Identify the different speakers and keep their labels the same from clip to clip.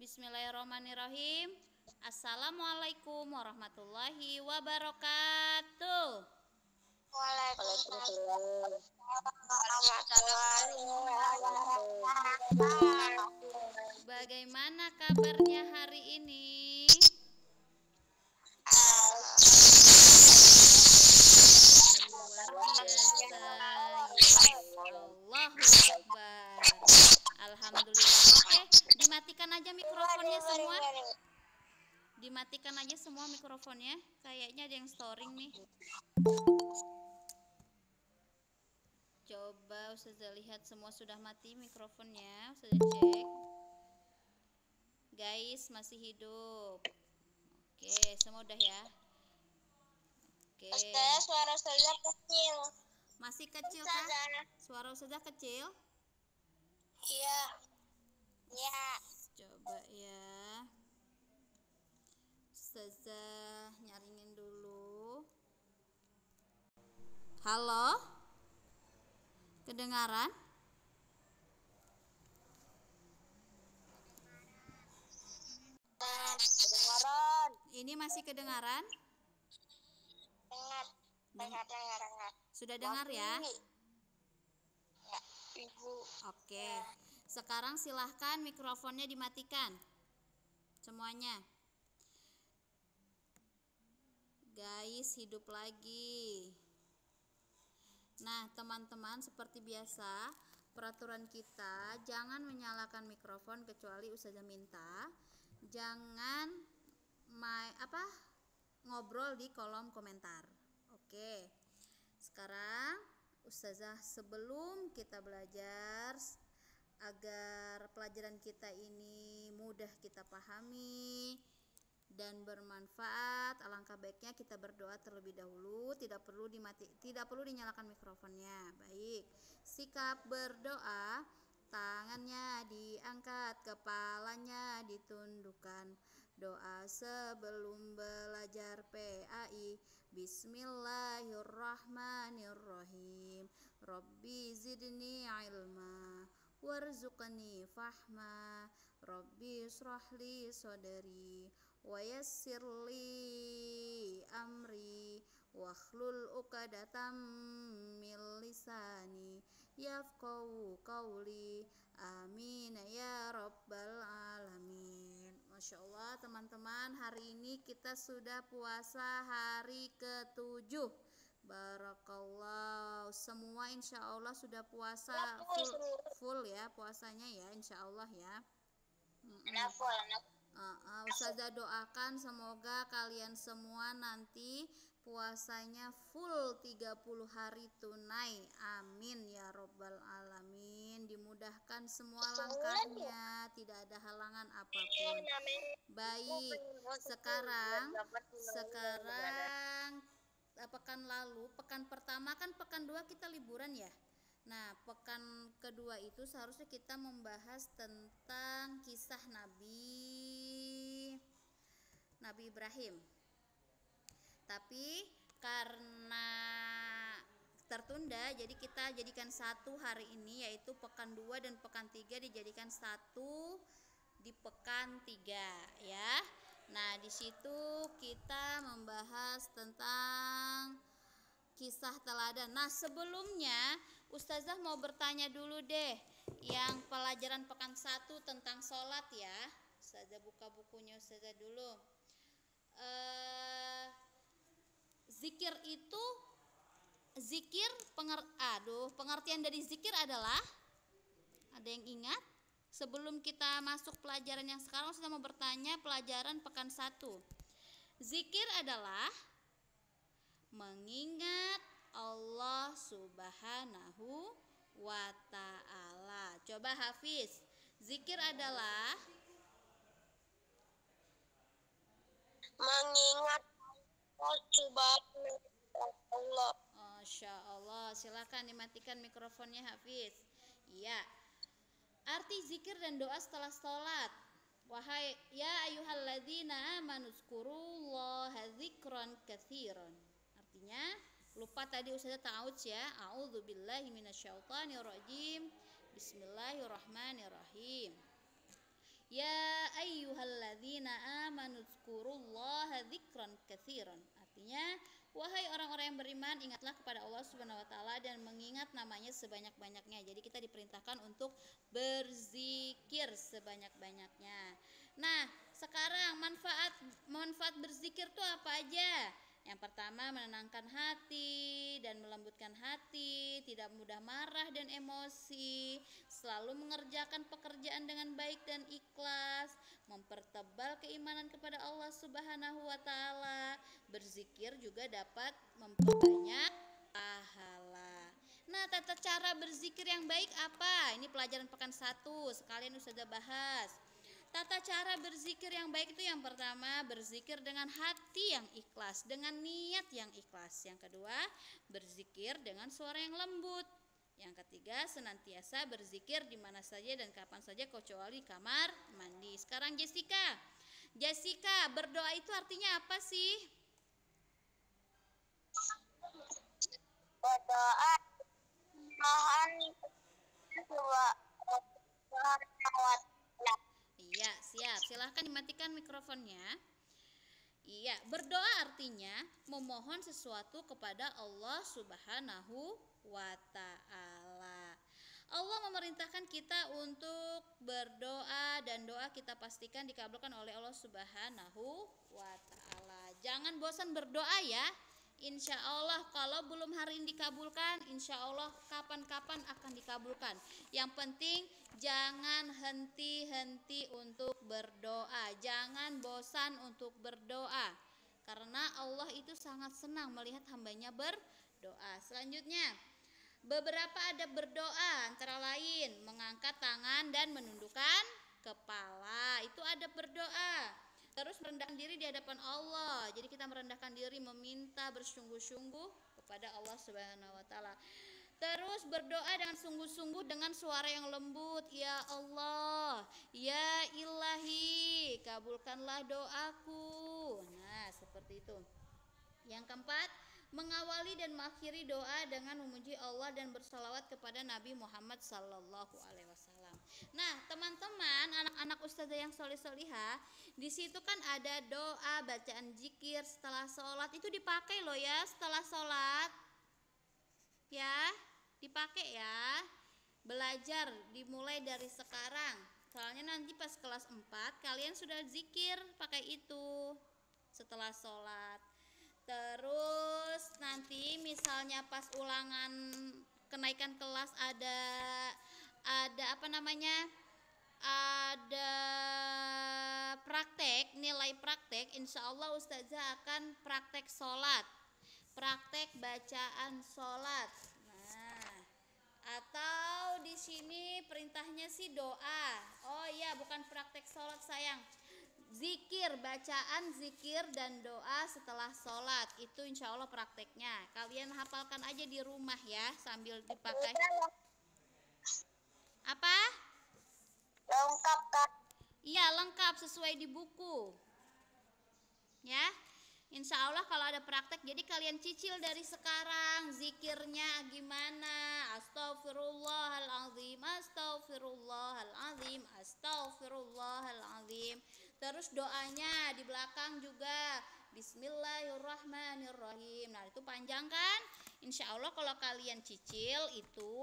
Speaker 1: Bismillahirrahmanirrahim. Assalamualaikum warahmatullahi wabarakatuh.
Speaker 2: Waalaikumsalam warahmatullahi wabarakatuh.
Speaker 1: Bagaimana kabarnya hari ini? Luar biasa. Allahu Akbar. Alhamdulillah. Oke, dimatikan aja mikrofonnya semua. Dimatikan aja semua mikrofonnya. Kayaknya ada yang storing nih. Coba Ustazah lihat semua sudah mati mikrofonnya. Ustazah cek. Guys, masih hidup. Oke, semua udah ya. Oke.
Speaker 2: Ustazah, suara Ustazah kecil.
Speaker 1: Masih kecil kah? Suara Ustazah kecil?
Speaker 2: Iya. Iya.
Speaker 1: Coba ya. Ustazah nyaringin dulu. Halo? Kedengaran?
Speaker 2: Kedengaran.
Speaker 1: Ini masih kedengaran?
Speaker 2: Dengar.
Speaker 1: Sudah dengar ya?
Speaker 2: Ya, Ibu.
Speaker 1: Oke. Sekarang silahkan mikrofonnya dimatikan. Semuanya. Guys, hidup lagi. Nah, teman-teman, seperti biasa, peraturan kita jangan menyalakan mikrofon kecuali Ustazah minta. Jangan ngobrol di kolom komentar. Oke. Sekarang Ustazah sebelum kita belajar agar pelajaran kita ini mudah kita pahami dan bermanfaat, alangkah baiknya kita berdoa terlebih dahulu. Tidak perlu dinyalakan mikrofonnya. Baik. Sikap berdoa, tangannya diangkat, kepalanya ditundukkan. Doa sebelum belajar PAI. Bismillahirrahmanirrahim. Rabbi zidni ilma warzuqni fahma. Rabbi israhli sadri wa yassirli amri wakhlul uqdatam min lisani yafqahu qawli. Amin ya rabbal alamin. Masya Allah teman-teman, hari ini kita sudah puasa hari ke-7. Barakallah. Semua insya Allah sudah puasa full ya puasanya ya, insya Allah ya. Ustazah doakan semoga kalian semua nanti puasanya full 30 hari tunai. Amin ya robbal alamin. Dimudahkan semua langkahnya, tidak ada halangan apapun. Baik, sekarang pekan pertama kan pekan 2 kita liburan ya. Nah, pekan kedua itu seharusnya kita membahas tentang kisah Nabi Ibrahim. Tapi karena tertunda, jadi kita jadikan satu hari ini, yaitu pekan 2 dan pekan 3 dijadikan satu di pekan 3 ya. Nah, di situ kita membahas tentang kisah teladan. Nah, sebelumnya Ustazah mau bertanya dulu deh, yang pelajaran pekan 1 tentang sholat ya. Ustazah buka bukunya Ustazah dulu. Pengertian dari zikir adalah, ada yang ingat? Sebelum kita masuk pelajaran yang sekarang, saya mau bertanya pelajaran pekan 1. Zikir adalah mengingat Allah Subhanahu wa ta'ala. Coba Hafiz, zikir adalah
Speaker 2: Mengingat Allah Subhanahu wa ta'ala.
Speaker 1: Masya Allah. Silakan dimatikan mikrofonnya Hafiz. Iya. Arti zikir dan doa setelah sholat. Wahai ya ayyuhalladzina amanu zkurullaha dzikran katsiran. Artinya, lupa tadi Ustazah ta'awudz ya. A'udzubillahi minasyaitonirrajim. Bismillahirrahmanirrahim. Ya ayyuhalladzina amanu dzkurullaha dzikran katsiran. Artinya, wahai orang-orang yang beriman, ingatlah kepada Allah Subhanahu wa taala dan mengingat namanya sebanyak-banyaknya. Jadi kita diperintahkan untuk berzikir sebanyak-banyaknya. Nah, sekarang manfaat berzikir itu apa aja? Yang pertama, menenangkan hati dan melembutkan hati, tidak mudah marah dan emosi, selalu mengerjakan pekerjaan dengan baik dan ikhlas, mempertebal keimanan kepada Allah Subhanahu wa taala. Berzikir juga dapat memperbanyak pahala. Nah, tata cara berzikir yang baik apa? Ini pelajaran pekan 1, sekalian Ustazah bahas. Tata cara berzikir yang baik itu yang pertama, berzikir dengan hati yang ikhlas, dengan niat yang ikhlas. Yang kedua, berzikir dengan suara yang lembut. Yang ketiga, senantiasa berzikir di mana saja dan kapan saja kecuali kamar mandi. Sekarang Jessica, berdoa itu artinya apa sih?
Speaker 2: Berdoa mohon
Speaker 1: Iya, siap. Silahkan dimatikan mikrofonnya. Iya, berdoa artinya memohon sesuatu kepada Allah Subhanahu wa taala. Allah memerintahkan kita untuk berdoa dan doa kita pastikan dikabulkan oleh Allah Subhanahu wa taala. Jangan bosan berdoa ya. Insya Allah kalau belum hari ini dikabulkan, insya Allah kapan-kapan akan dikabulkan. Yang penting jangan henti-henti untuk berdoa. Jangan bosan untuk berdoa. Karena Allah itu sangat senang melihat hambanya berdoa. Selanjutnya, beberapa adab berdoa antara lain mengangkat tangan dan menundukkan kepala. Itu adab berdoa. Terus merendahkan diri di hadapan Allah. Jadi kita merendahkan diri, meminta bersungguh-sungguh kepada Allah Subhanahu wa taala. Terus berdoa dengan sungguh-sungguh dengan suara yang lembut. Ya Allah, ya Ilahi, kabulkanlah doaku. Nah, seperti itu. Yang keempat, mengawali dan mengakhiri doa dengan memuji Allah dan bersalawat kepada Nabi Muhammad sallallahu alaihi wasallam. Nah, teman-teman, anak-anak ustazah yang solih-solihah, di situ kan ada doa, bacaan zikir setelah sholat. Itu dipakai loh ya setelah sholat. Ya, dipakai ya. Belajar dimulai dari sekarang. Soalnya nanti pas kelas 4 kalian sudah zikir pakai itu setelah sholat. Terus nanti misalnya pas ulangan kenaikan kelas ada apa namanya? Ada praktek, nilai praktek, insya Allah ustazah akan praktek sholat, praktek bacaan sholat. Nah, atau di sini perintahnya sih doa. Oh iya, bukan praktek sholat sayang. Zikir, bacaan zikir dan doa setelah sholat. Itu insya Allah prakteknya. Kalian hafalkan aja di rumah ya sambil dipakai. Apa?
Speaker 2: lengkap kan?
Speaker 1: Iya, lengkap sesuai di buku. Ya. Insya Allah kalau ada praktek, jadi kalian cicil dari sekarang zikirnya gimana. Astaghfirullahaladzim, astaghfirullahaladzim, astaghfirullahaladzim. Terus doanya di belakang juga Bismillahirrahmanirrahim. Nah, itu panjang kan? Insya Allah kalau kalian cicil itu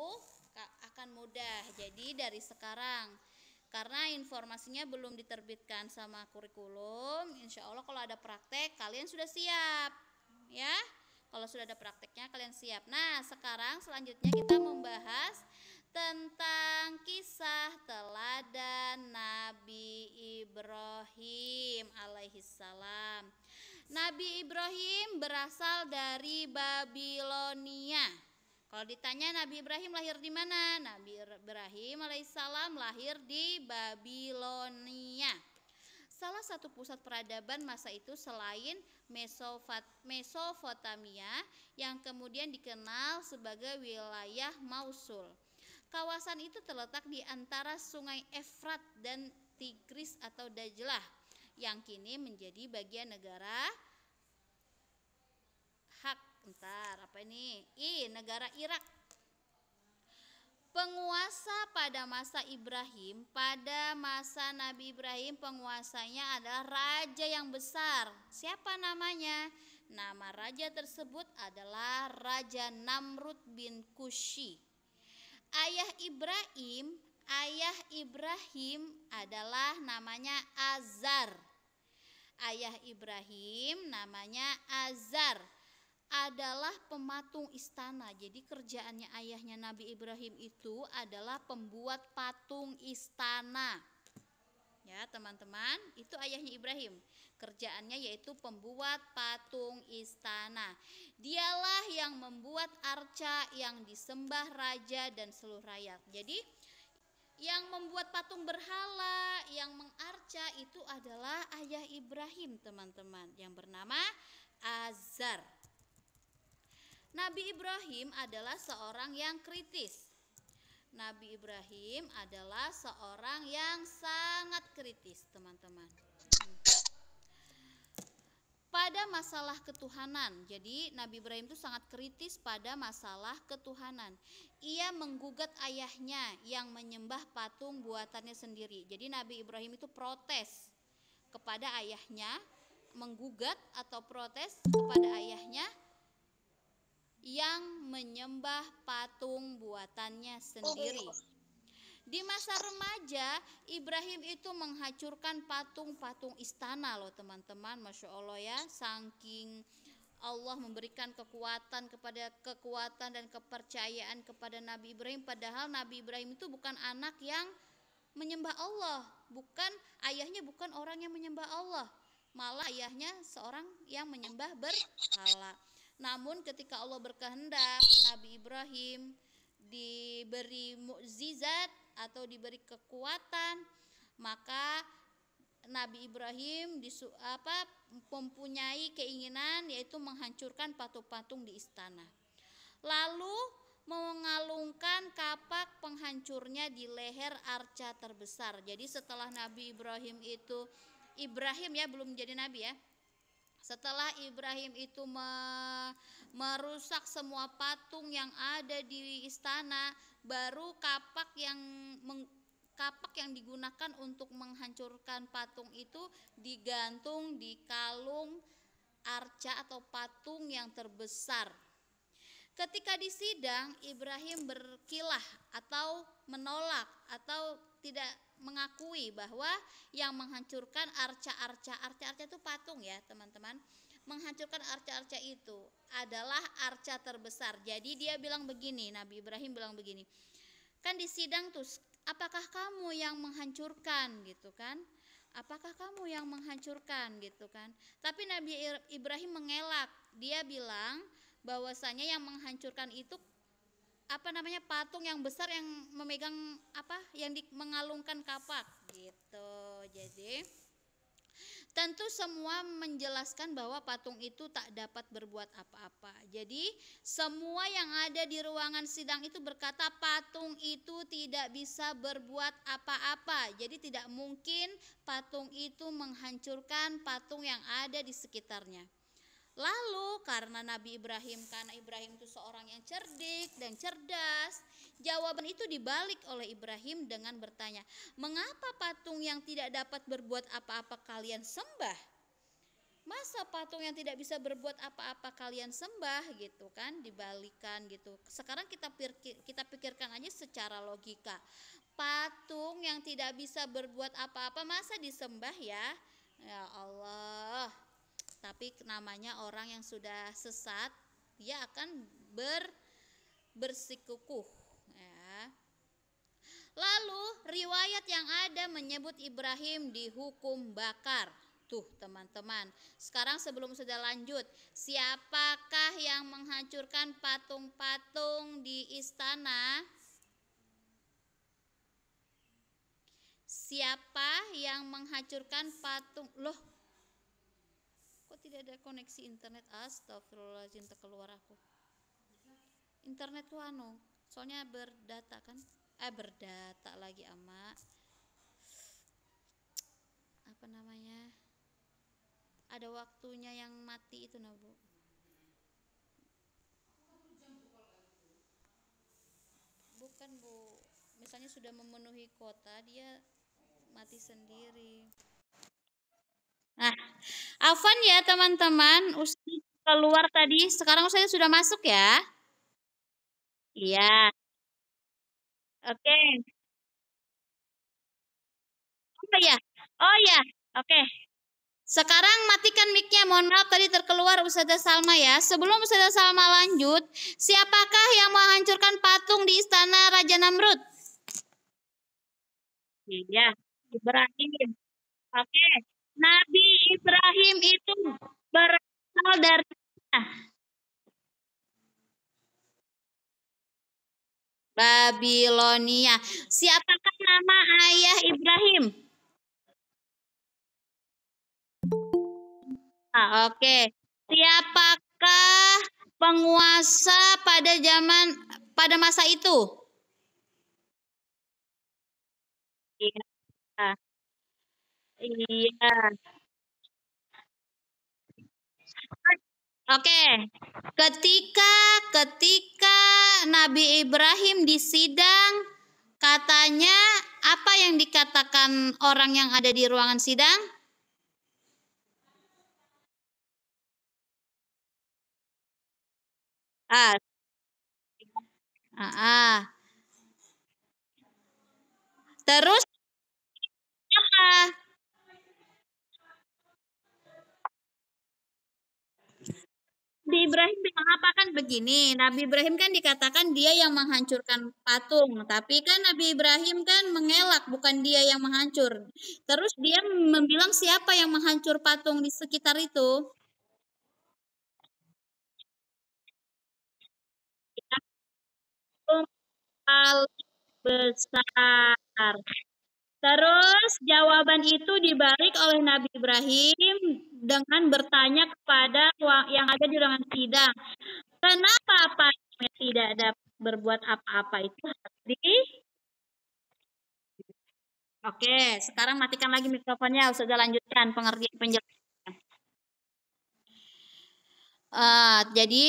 Speaker 1: akan mudah. Jadi dari sekarang, karena informasinya belum diterbitkan sama kurikulum, insya Allah kalau ada praktek kalian sudah siap ya. Kalau sudah ada prakteknya kalian siap. Nah, sekarang selanjutnya kita membahas tentang kisah teladan Nabi Ibrahim alaihissalam. Nabi Ibrahim berasal dari Babilonia. Kalau ditanya Nabi Ibrahim lahir di mana? Nabi Ibrahim alaihissalam lahir di Babilonia. Salah satu pusat peradaban masa itu selain Mesopotamia yang kemudian dikenal sebagai wilayah Mosul. Kawasan itu terletak di antara sungai Efrat dan Tigris atau Dajlah yang kini menjadi bagian negara negara Irak. Penguasa pada masa Ibrahim, pada masa Nabi Ibrahim, penguasanya adalah raja yang besar. Siapa namanya? Nama raja tersebut adalah Raja Namrud bin Kushi. Ayah Ibrahim adalah namanya Azar. Ayah Ibrahim namanya Azar, adalah pematung istana. Jadi kerjaannya ayahnya Nabi Ibrahim itu adalah pembuat patung istana. Ya, teman-teman, itu ayahnya Ibrahim. Kerjaannya yaitu pembuat patung istana. Dialah yang membuat arca yang disembah raja dan seluruh rakyat. Jadi yang membuat patung berhala, yang mengarca itu adalah ayah Ibrahim, teman-teman, yang bernama Azar. Nabi Ibrahim adalah seorang yang kritis. Nabi Ibrahim adalah seorang yang sangat kritis, teman-teman. Pada masalah ketuhanan. Jadi Nabi Ibrahim itu sangat kritis pada masalah ketuhanan. Ia menggugat ayahnya yang menyembah patung buatannya sendiri. Jadi Nabi Ibrahim itu protes kepada ayahnya, menggugat atau protes kepada ayahnya yang menyembah patung buatannya sendiri. Di masa remaja, Ibrahim itu menghancurkan patung-patung istana loh, teman-teman. Masya Allah ya, saking Allah memberikan kekuatan dan kepercayaan kepada Nabi Ibrahim. Padahal Nabi Ibrahim itu bukan anak yang menyembah Allah, ayahnya bukan orang yang menyembah Allah, malah ayahnya seorang yang menyembah berhala. Namun ketika Allah berkehendak Nabi Ibrahim diberi mukjizat atau diberi kekuatan, maka Nabi Ibrahim mempunyai keinginan yaitu menghancurkan patung-patung di istana. Lalu mengalungkan kapak penghancurnya di leher arca terbesar. Jadi setelah Nabi Ibrahim itu, belum jadi nabi ya. Setelah Ibrahim itu merusak semua patung yang ada di istana, baru kapak yang digunakan untuk menghancurkan patung itu digantung di kalung arca atau patung yang terbesar. Ketika di sidang, Ibrahim berkilah atau menolak atau tidak mengakui bahwa yang menghancurkan arca itu patung ya, teman-teman. Menghancurkan arca itu adalah arca terbesar. Jadi dia bilang begini, Nabi Ibrahim bilang begini. Kan di sidang tuh, apakah kamu yang menghancurkan gitu kan? Apakah kamu yang menghancurkan gitu kan? Tapi Nabi Ibrahim mengelak. Dia bilang bahwasanya yang menghancurkan itu patung yang besar yang memegang mengalungkan kapak gitu. Jadi tentu semua menjelaskan bahwa patung itu tak dapat berbuat apa-apa. Jadi semua yang ada di ruangan sidang itu berkata patung itu tidak bisa berbuat apa-apa. Jadi tidak mungkin patung itu menghancurkan patung yang ada di sekitarnya. Lalu karena Ibrahim itu seorang yang cerdik dan cerdas, jawaban itu dibalik oleh Ibrahim dengan bertanya, mengapa patung yang tidak dapat berbuat apa-apa kalian sembah? Masa patung yang tidak bisa berbuat apa-apa kalian sembah gitu kan? Dibalikan gitu. Sekarang kita pikirkan aja secara logika. Patung yang tidak bisa berbuat apa-apa masa disembah ya? Ya Allah. Tapi namanya orang yang sudah sesat, dia akan bersikukuh ya. Lalu riwayat yang ada menyebut Ibrahim dihukum bakar. Tuh teman-teman, sekarang sebelum sudah lanjut, siapakah yang menghancurkan patung-patung di istana? Siapa yang menghancurkan patung? Loh, kok tidak ada koneksi internet? Astagfirullahaladzim, keluar aku. Internet tuh soalnya berdata kan? Berdata lagi ama. Ada waktunya yang mati itu nah Bu. Bukan kan Bu, misalnya sudah memenuhi kuota, dia mati sendiri. Nah, Afwan ya teman-teman, Ustaz keluar tadi, sekarang saya sudah masuk ya. Iya, oke. Oh ya, oh ya, oke. Sekarang matikan mic-nya. Mohon maaf tadi terkeluar Ustazah Salma ya. Sebelum Ustazah Salma lanjut, siapakah yang menghancurkan patung di istana Raja Namrud? Iya, Ibrahim. Oke. Nabi Ibrahim itu berasal dari mana? Babilonia. Siapakah nama ayah Ibrahim? Oke. Siapakah penguasa pada masa itu? Iya. Iya. Oke. Ketika Nabi Ibrahim disidang, katanya apa yang dikatakan orang yang ada di ruangan sidang? Ah, ah. Terus apa? Nabi Ibrahim bilang apa kan begini, Nabi Ibrahim kan dikatakan dia yang menghancurkan patung, tapi kan Nabi Ibrahim kan mengelak, bukan dia yang menghancur. Terus dia membilang siapa yang menghancur patung di sekitar itu? Patung paling besar. Terus jawaban itu dibalik oleh Nabi Ibrahim dengan bertanya kepada yang ada di ruangan sidang. Kenapa patungnya tidak dapat berbuat apa-apa itu di Oke, sekarang matikan lagi mikrofonnya. Sudah lanjutkan pengertian penjelasan. Jadi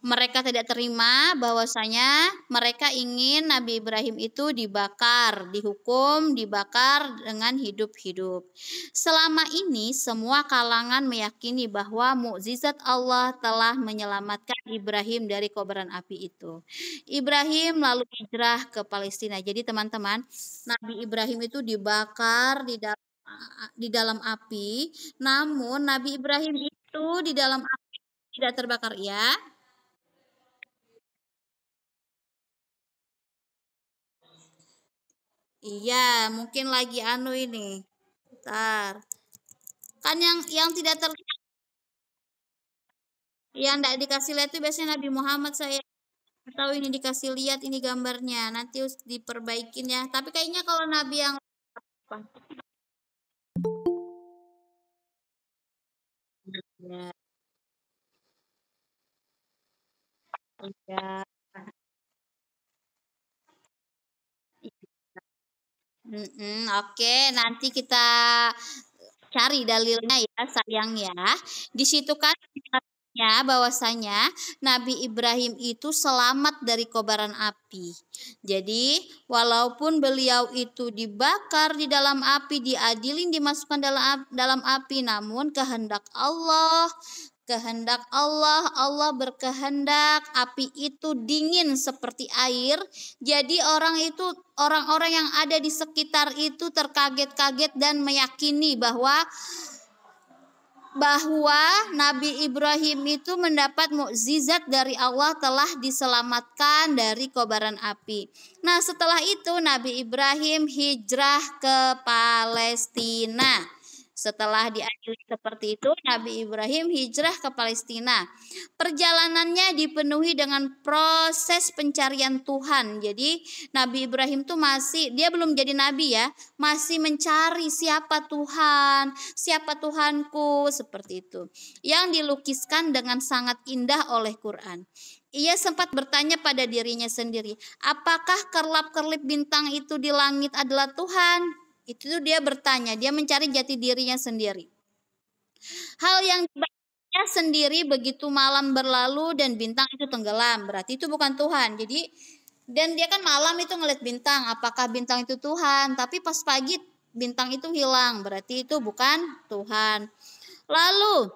Speaker 1: mereka tidak terima bahwasanya mereka ingin Nabi Ibrahim itu dibakar, dihukum, dibakar dengan hidup-hidup. Selama ini semua kalangan meyakini bahwa mukjizat Allah telah menyelamatkan Ibrahim dari kobaran api itu. Ibrahim lalu hijrah ke Palestina. Jadi teman-teman, Nabi Ibrahim itu dibakar di dalam api, namun Nabi Ibrahim itu di dalam api tidak terbakar ya. Iya, mungkin lagi anu ini. Bentar. Kan yang tidak terlihat, yang tidak dikasih lihat itu biasanya Nabi Muhammad saya tahu ini dikasih lihat ini gambarnya. Nanti diperbaikin ya. Tapi kayaknya kalau Nabi yang apa? Ya, iya. Oke, nanti kita cari dalilnya ya sayang ya. Di situ kan bahwasanya Nabi Ibrahim itu selamat dari kobaran api. Jadi walaupun beliau itu dibakar di dalam api, diadilin dimasukkan dalam api, namun Allah berkehendak api itu dingin seperti air. Jadi orang-orang yang ada di sekitar itu terkaget-kaget dan meyakini bahwa Nabi Ibrahim itu mendapat mukjizat dari Allah, telah diselamatkan dari kobaran api. Nah, setelah itu Nabi Ibrahim hijrah ke Palestina. Setelah diadili seperti itu, Nabi Ibrahim hijrah ke Palestina. Perjalanannya dipenuhi dengan proses pencarian Tuhan. Jadi Nabi Ibrahim tuh dia belum jadi nabi ya, masih mencari siapa Tuhan, siapa Tuhanku, seperti itu. Yang dilukiskan dengan sangat indah oleh Quran. Ia sempat bertanya pada dirinya sendiri, apakah kerlap-kerlip bintang itu di langit adalah Tuhan? Itu dia bertanya, dia mencari jati dirinya sendiri. Hal yang dibacanya sendiri begitu malam berlalu dan bintang itu tenggelam, berarti itu bukan Tuhan. Jadi Dan dia kan malam itu ngeliat bintang, apakah bintang itu Tuhan? Tapi pas pagi bintang itu hilang, berarti itu bukan Tuhan. Lalu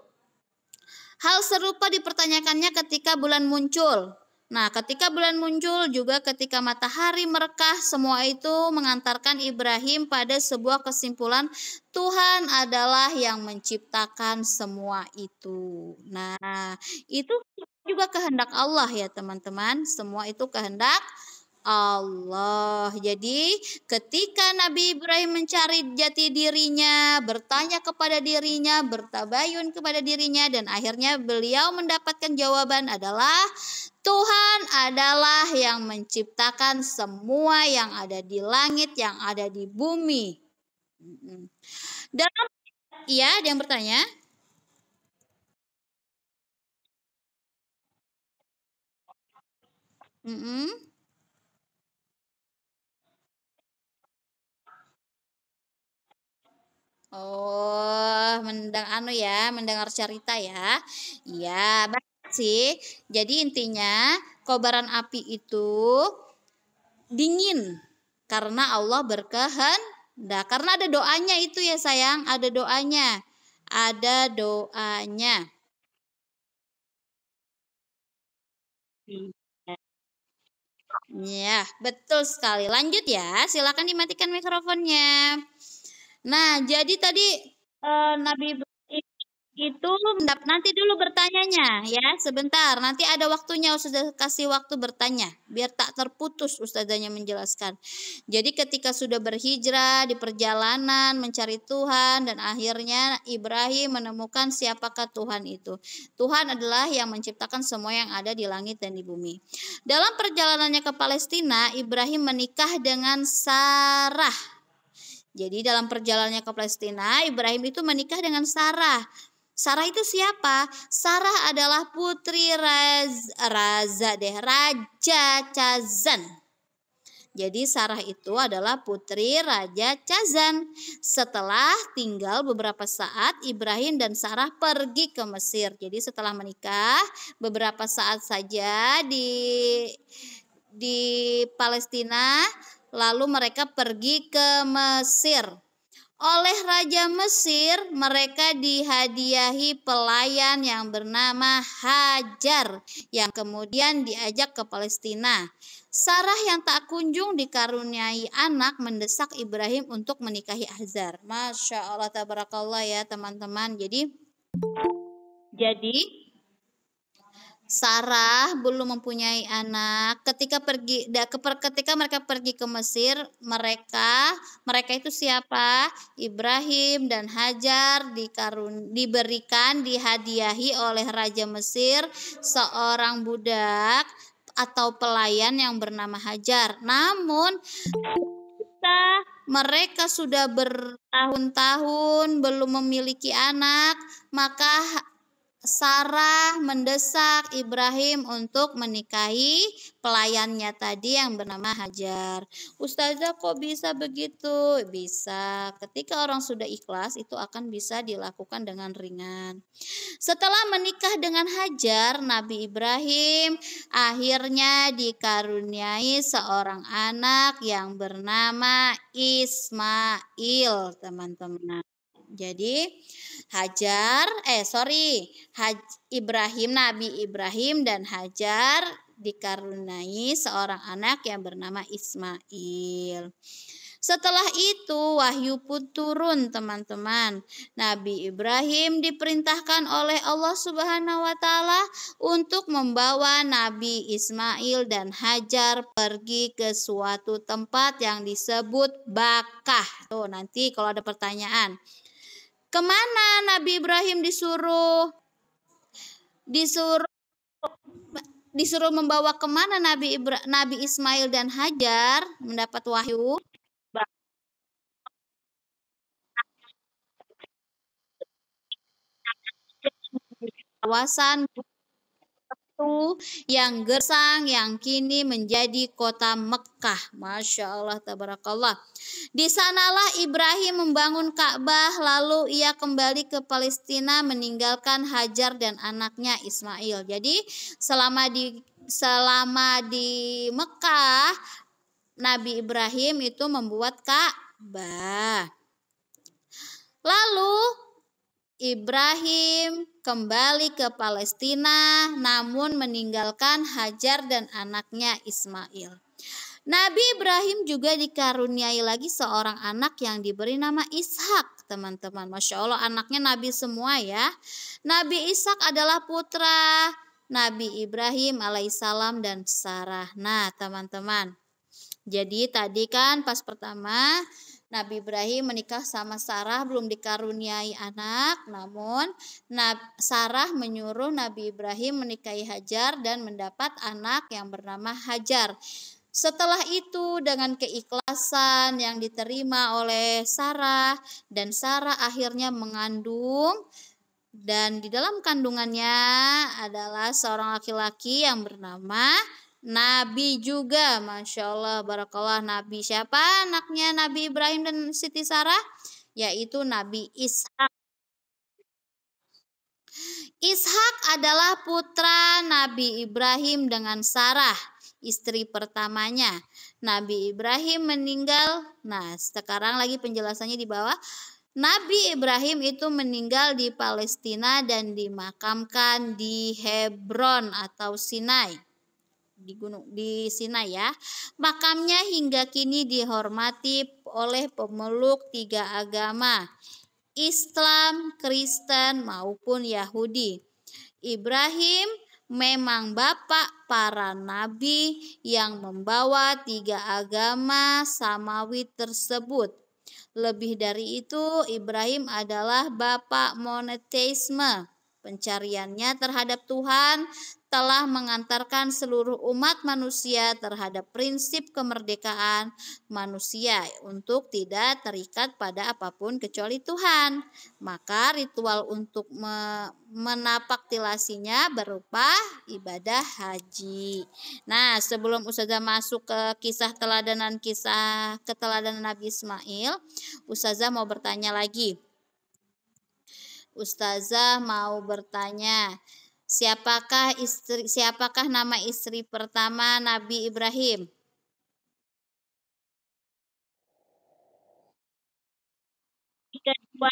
Speaker 1: hal serupa dipertanyakannya ketika bulan muncul. Nah, ketika bulan muncul juga ketika matahari merekah, semua itu mengantarkan Ibrahim pada sebuah kesimpulan Tuhan adalah yang menciptakan semua itu. Nah, itu juga kehendak Allah ya teman-teman. Semua itu kehendak Allah. Jadi ketika Nabi Ibrahim mencari jati dirinya, bertanya kepada dirinya, bertabayun kepada dirinya, dan akhirnya beliau mendapatkan jawaban adalah Tuhan adalah yang menciptakan semua yang ada di langit, yang ada di bumi. Dalam iya, ada yang bertanya? Oh, mendengar cerita ya. Iya, baik sih. Jadi intinya kobaran api itu dingin karena Allah berkehendak. Karena ada doanya itu ya sayang, ada doanya. Ada doanya. Ya, betul sekali. Lanjut ya, silakan dimatikan mikrofonnya. Nah, jadi tadi Nabi Ibrahim itu nanti dulu bertanyanya ya, sebentar. Nanti ada waktunya, Ustazah kasih waktu bertanya biar tak terputus Ustazahnya menjelaskan. Jadi ketika sudah berhijrah di perjalanan mencari Tuhan dan akhirnya Ibrahim menemukan siapakah Tuhan itu. Tuhan adalah yang menciptakan semua yang ada di langit dan di bumi. Dalam perjalanannya ke Palestina, Ibrahim menikah dengan Sarah. Jadi dalam perjalanannya ke Palestina, Ibrahim itu menikah dengan Sarah. Sarah itu siapa? Sarah adalah putri Raja Chazan. Jadi Sarah itu adalah putri Raja Chazan. Setelah tinggal beberapa saat, Ibrahim dan Sarah pergi ke Mesir. Jadi setelah menikah, beberapa saat saja di Palestina, lalu mereka pergi ke Mesir. Oleh Raja Mesir, mereka dihadiahi pelayan yang bernama Hajar, yang kemudian diajak ke Palestina. Sarah yang tak kunjung dikaruniai anak mendesak Ibrahim untuk menikahi Hajar. Masya Allah, tabarakallah ya teman-teman. Jadi Sarah belum mempunyai anak. Ketika mereka pergi ke Mesir, mereka itu siapa? Ibrahim dan Hajar dihadiahi oleh Raja Mesir seorang budak atau pelayan yang bernama Hajar. Namun mereka sudah bertahun-tahun belum memiliki anak, maka Sarah mendesak Ibrahim untuk menikahi pelayannya tadi yang bernama Hajar. Ustazah kok bisa begitu? Bisa. Ketika orang sudah ikhlas itu akan bisa dilakukan dengan ringan. Setelah menikah dengan Hajar, Nabi Ibrahim akhirnya dikaruniai seorang anak yang bernama Ismail, teman-teman. Jadi Nabi Ibrahim dan Hajar dikaruniai seorang anak yang bernama Ismail. Setelah itu wahyu pun turun, teman-teman. Nabi Ibrahim diperintahkan oleh Allah Subhanahu wa taala untuk membawa Nabi Ismail dan Hajar pergi ke suatu tempat yang disebut Bakah. Tuh, nanti kalau ada pertanyaan, kemana Nabi Ibrahim disuruh membawa kemana Nabi Ismail dan Hajar mendapat wahyu? Kawasan yang gersang yang kini menjadi kota Mekah. Masya Allah, tabarakallah. Di sanalah Ibrahim membangun Ka'bah, lalu ia kembali ke Palestina meninggalkan Hajar dan anaknya Ismail. Jadi selama di selama di Mekah, Nabi Ibrahim itu membuat Ka'bah. Lalu Ibrahim kembali ke Palestina namun meninggalkan Hajar dan anaknya Ismail. Nabi Ibrahim juga dikaruniai lagi seorang anak yang diberi nama Ishak, teman-teman. Masya Allah, anaknya Nabi semua ya. Nabi Ishak adalah putra Nabi Ibrahim alaihissalam dan Sarah. Nah, teman-teman. Jadi tadi kan pas pertama Nabi Ibrahim menikah sama Sarah belum dikaruniai anak, namun Sarah menyuruh Nabi Ibrahim menikahi Hajar dan mendapat anak yang bernama Hajar. Setelah itu dengan keikhlasan yang diterima oleh Sarah dan Sarah akhirnya mengandung dan di dalam kandungannya adalah seorang laki-laki yang bernama Nabi juga. Masya Allah, barakallah. Nabi siapa? Anaknya Nabi Ibrahim dan Siti Sarah, yaitu Nabi Ishak. Ishak adalah putra Nabi Ibrahim dengan Sarah, istri pertamanya. Nabi Ibrahim meninggal. Nah, sekarang lagi penjelasannya di bawah. Nabi Ibrahim itu meninggal di Palestina dan dimakamkan di Hebron atau Sinai. Di Sinai ya. Makamnya hingga kini dihormati oleh pemeluk 3 agama, Islam, Kristen maupun Yahudi. Ibrahim memang bapak para nabi yang membawa 3 agama samawi tersebut. Lebih dari itu, Ibrahim adalah bapak monoteisme. Pencariannya terhadap Tuhan telah mengantarkan seluruh umat manusia terhadap prinsip kemerdekaan manusia untuk tidak terikat pada apapun kecuali Tuhan. Maka ritual untuk menapaktilasinya berupa ibadah haji. Nah, sebelum Ustazah masuk ke kisah keteladanan Nabi Ismail, Ustazah mau bertanya lagi. Ustazah mau bertanya, siapakah nama istri pertama Nabi Ibrahim? Kedua,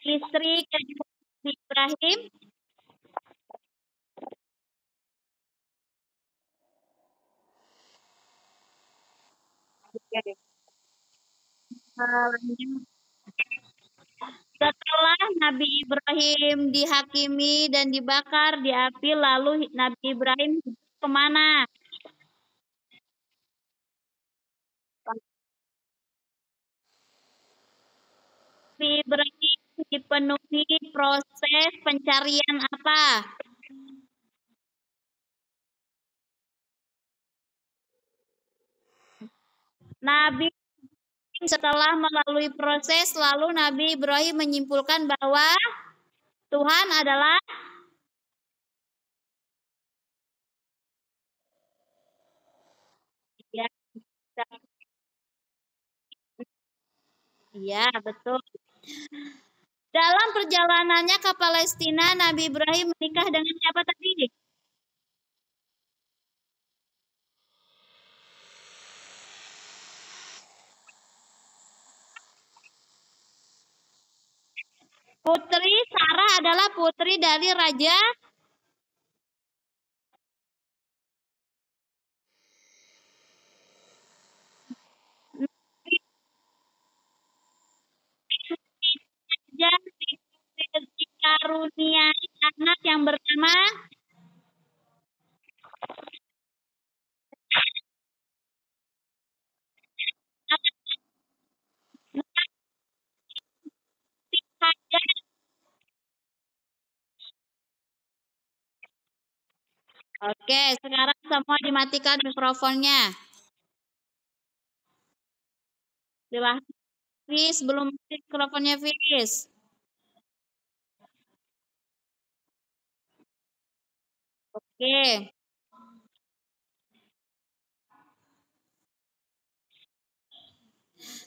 Speaker 1: istri kedua Nabi Ibrahim. Setelah Nabi Ibrahim dihakimi dan dibakar di api, lalu Nabi Ibrahim kemana? Nabi Ibrahim dipenuhi proses pencarian apa? Nabi setelah melalui proses, lalu Nabi Ibrahim menyimpulkan bahwa Tuhan adalah ya, iya, betul. Dalam perjalanannya ke Palestina, Nabi Ibrahim menikah dengan siapa tadi? Putri Sarah adalah putri dari Raja dikaruniai anak yang bernama Hajar. Oke, sekarang semua dimatikan mikrofonnya. Silahkan, Fis, belum mikrofonnya Fis. Oke.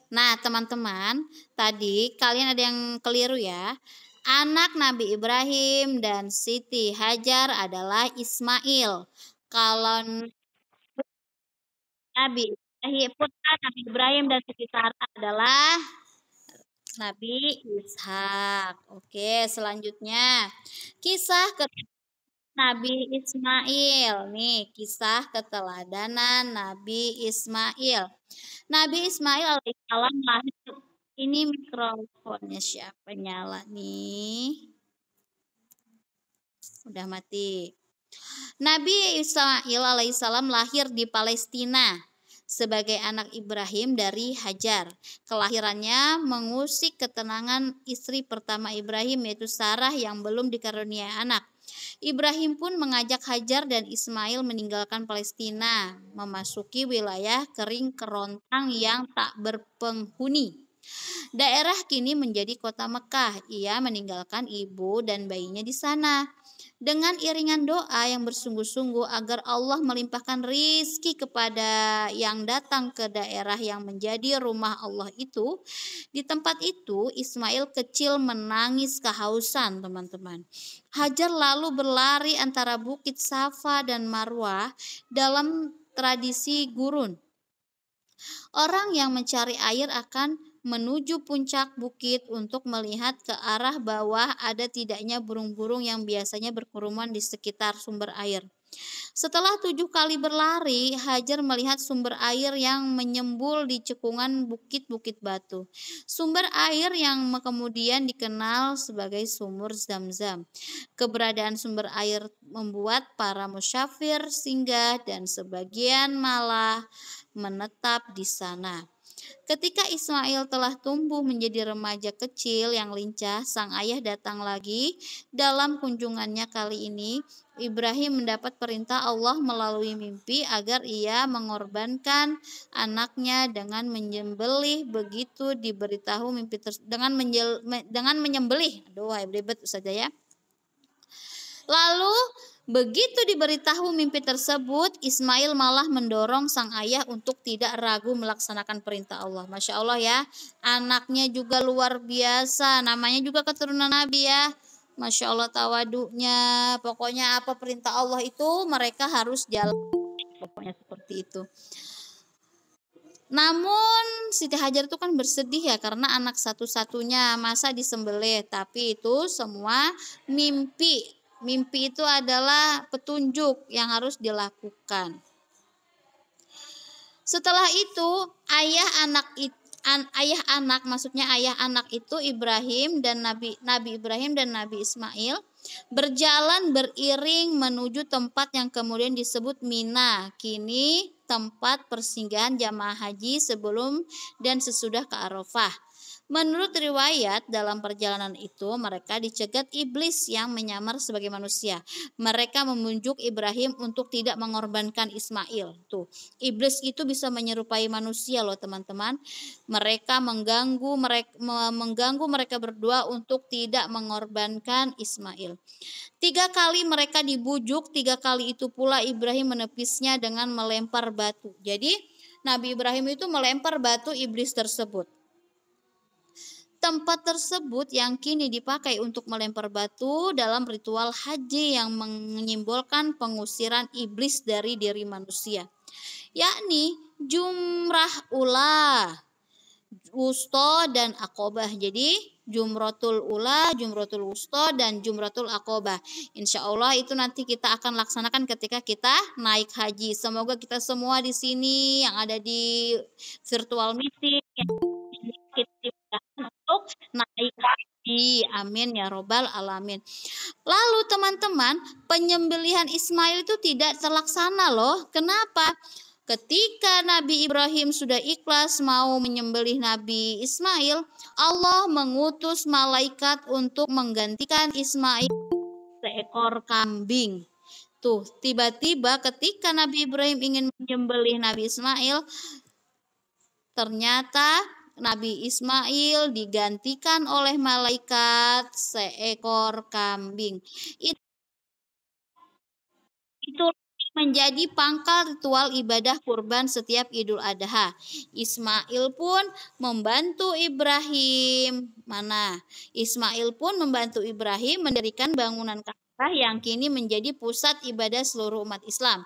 Speaker 1: Nah, teman-teman, tadi kalian ada yang keliru ya. Anak Nabi Ibrahim dan Siti Hajar adalah Ismail. Kalau Nabi Ibrahim, putra Nabi Ibrahim dan Siti Sarah adalah Nabi Ishak. Oke, selanjutnya kisah Nabi Ismail. Nih, kisah keteladanan Nabi Ismail. Nabi Ismail alaihissalam lahir. Ini mikrofonnya siapa nyala nih? Udah mati. Nabi Ismail alaihissalam lahir di Palestina sebagai anak Ibrahim dari Hajar. Kelahirannya mengusik ketenangan istri pertama Ibrahim, yaitu Sarah yang belum dikaruniai anak. Ibrahim pun mengajak Hajar dan Ismail meninggalkan Palestina, memasuki wilayah kering kerontang yang tak berpenghuni. Daerah kini menjadi kota Mekah. Ia meninggalkan ibu dan bayinya di sana. Dengan iringan doa yang bersungguh-sungguh agar Allah melimpahkan rizki kepada yang datang ke daerah yang menjadi rumah Allah itu. Di tempat itu Ismail kecil menangis kehausan, teman-teman. Hajar lalu berlari antara bukit Safa dan Marwah dalam tradisi gurun. Orang yang mencari air akan menuju puncak bukit untuk melihat ke arah bawah ada tidaknya burung-burung yang biasanya berkerumun di sekitar sumber air. Setelah 7 kali berlari, Hajar melihat sumber air yang menyembul di cekungan bukit-bukit batu. Sumber air yang kemudian dikenal sebagai sumur Zam-Zam. Keberadaan sumber air membuat para musyafir singgah dan sebagian malah menetap di sana. Ketika Ismail telah tumbuh menjadi remaja kecil yang lincah, sang ayah datang lagi. Dalam kunjungannya kali ini, Ibrahim mendapat perintah Allah melalui mimpi agar ia mengorbankan anaknya dengan menyembelih. Begitu diberitahu mimpi dengan menyembelih. Aduh, ribet saja ya. Lalu begitu diberitahu mimpi tersebut, Ismail malah mendorong sang ayah untuk tidak ragu melaksanakan perintah Allah. Masya Allah ya, anaknya juga luar biasa, namanya juga keturunan Nabi ya. Masya Allah tawaduknya, pokoknya apa perintah Allah itu mereka harus jalan. Pokoknya seperti itu. Namun Siti Hajar itu kan bersedih ya karena anak satu-satunya masa disembelih, tapi itu semua mimpi. Mimpi itu adalah petunjuk yang harus dilakukan. Setelah itu ayah anak itu Ibrahim dan Nabi Ibrahim dan Nabi Ismail berjalan beriring menuju tempat yang kemudian disebut Mina, kini tempat persinggahan jamaah haji sebelum dan sesudah ke Arafah. Menurut riwayat, dalam perjalanan itu mereka dicegat iblis yang menyamar sebagai manusia. Mereka membujuk Ibrahim untuk tidak mengorbankan Ismail. Tuh, iblis itu bisa menyerupai manusia loh, teman-teman. Mereka mengganggu mereka berdua untuk tidak mengorbankan Ismail. 3 kali mereka dibujuk, 3 kali itu pula Ibrahim menepisnya dengan melempar batu. Jadi, Nabi Ibrahim itu melempar batu iblis tersebut. Tempat tersebut yang kini dipakai untuk melempar batu dalam ritual haji yang menyimbolkan pengusiran iblis dari diri manusia, yakni Jumrah Ula, Wusto dan Aqobah. Jadi Jumratul Ula, Jumratul Wusto dan Jumratul Aqobah. Insya Allah itu nanti kita akan laksanakan ketika kita naik haji. Semoga kita semua di sini yang ada di virtual meeting kita dimudahkan untuk naik haji. Amin ya robbal alamin. Lalu teman-teman, penyembelihan Ismail itu tidak terlaksana loh. Kenapa? Ketika Nabi Ibrahim sudah ikhlas mau menyembelih Nabi Ismail, Allah mengutus malaikat untuk menggantikan Ismail seekor kambing. Tuh, tiba-tiba ketika Nabi Ibrahim ingin menyembelih Nabi Ismail, ternyata Nabi Ismail digantikan oleh malaikat seekor kambing. Itu menjadi pangkal ritual ibadah kurban setiap Idul Adha. Ismail pun membantu Ibrahim. Mana? Ismail pun membantu Ibrahim mendirikan bangunan Ka'bah yang kini menjadi pusat ibadah seluruh umat Islam.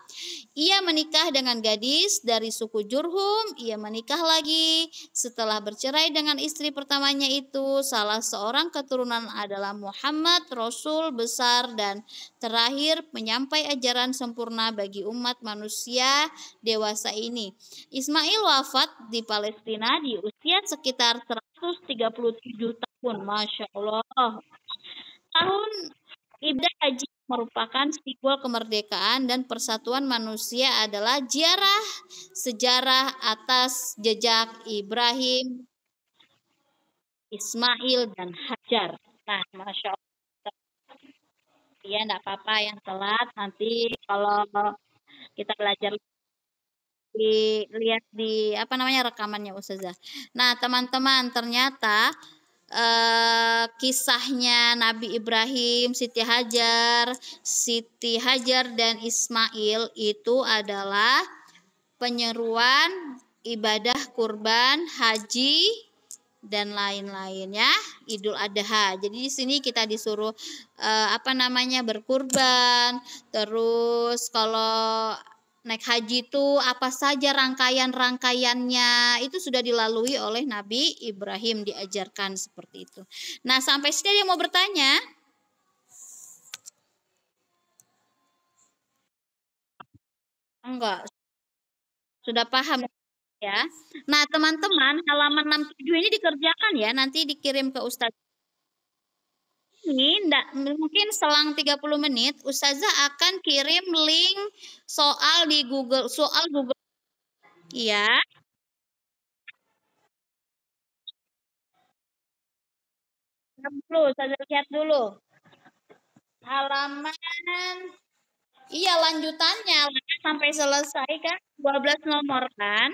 Speaker 1: Ia menikah dengan gadis dari suku Jurhum. Ia menikah lagi. Setelah bercerai dengan istri pertamanya itu, salah seorang keturunan adalah Muhammad, Rasul besar dan terakhir penyampai ajaran sempurna bagi umat manusia dewasa ini. Ismail wafat di Palestina di usia sekitar 137 tahun. Masya Allah. Tahun ibadah haji merupakan simbol kemerdekaan dan persatuan manusia adalah sejarah atas jejak Ibrahim, Ismail, dan Hajar. Nah, Masya Allah. Ya, enggak apa-apa yang telat. Nanti kalau kita belajar lihat di apa namanya rekamannya Ustazah. Nah, teman-teman, ternyata kisahnya Nabi Ibrahim, Siti Hajar dan Ismail itu adalah penyeruan ibadah kurban, haji dan lain-lain ya, Idul Adha. Jadi di sini kita disuruh berkurban. Terus kalau naik haji itu apa saja rangkaian-rangkaiannya itu sudah dilalui oleh Nabi Ibrahim, diajarkan seperti itu. Nah, sampai sini ada yang mau bertanya? Enggak, sudah paham ya. Nah, teman-teman, halaman 67 ini dikerjakan ya, nanti dikirim ke Ustaz. Ini mungkin selang 30 menit Ustazah akan kirim link soal di Google, iya. Dulu, Ustazah lihat dulu. Halaman, iya lanjutannya sampai selesai kan 12 nomor kan.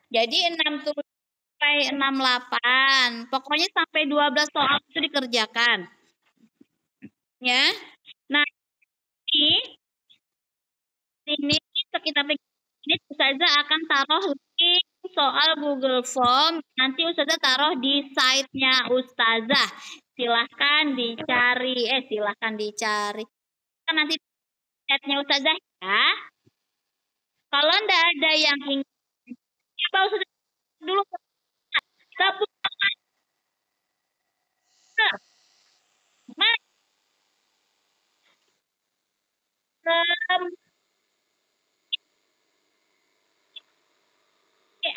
Speaker 1: Jadi 67 sampai 68. Pokoknya sampai 12 soal itu dikerjakan. Ya. Nah, ini sekitar ini Ustazah akan taruh link soal Google Form. Nanti Ustazah taruh di site-nya Ustazah. Silahkan dicari. Nanti chatnya Ustazah ya. Kalau ndak ada yang ingin, coba Ustazah dulu gabung.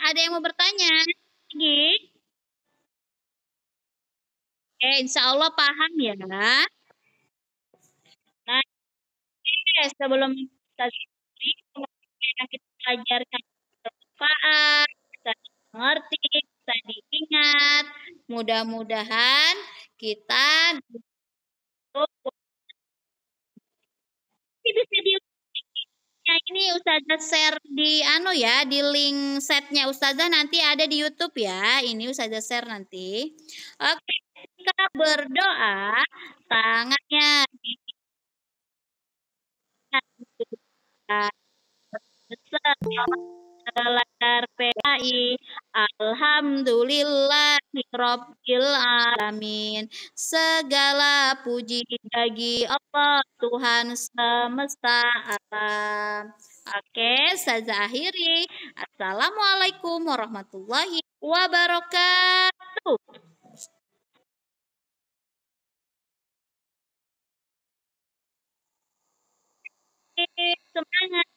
Speaker 1: Ada yang mau bertanya lagi? Insya Allah paham ya. Nah, sebelum kita yang kita ajarkan bermanfaat, bisa mengerti, bisa diingat. Mudah-mudahan kita bisa di ini Ustazah share di di link setnya Ustazah nanti ada di YouTube ya. Ini Ustazah share nanti. Oke, kita berdoa tangannya PAI. Alhamdulillahirabbil alamin. Segala puji bagi Allah Tuhan semesta alam. Oke, saya akhiri. Assalamualaikum warahmatullahi wabarakatuh. Semangat.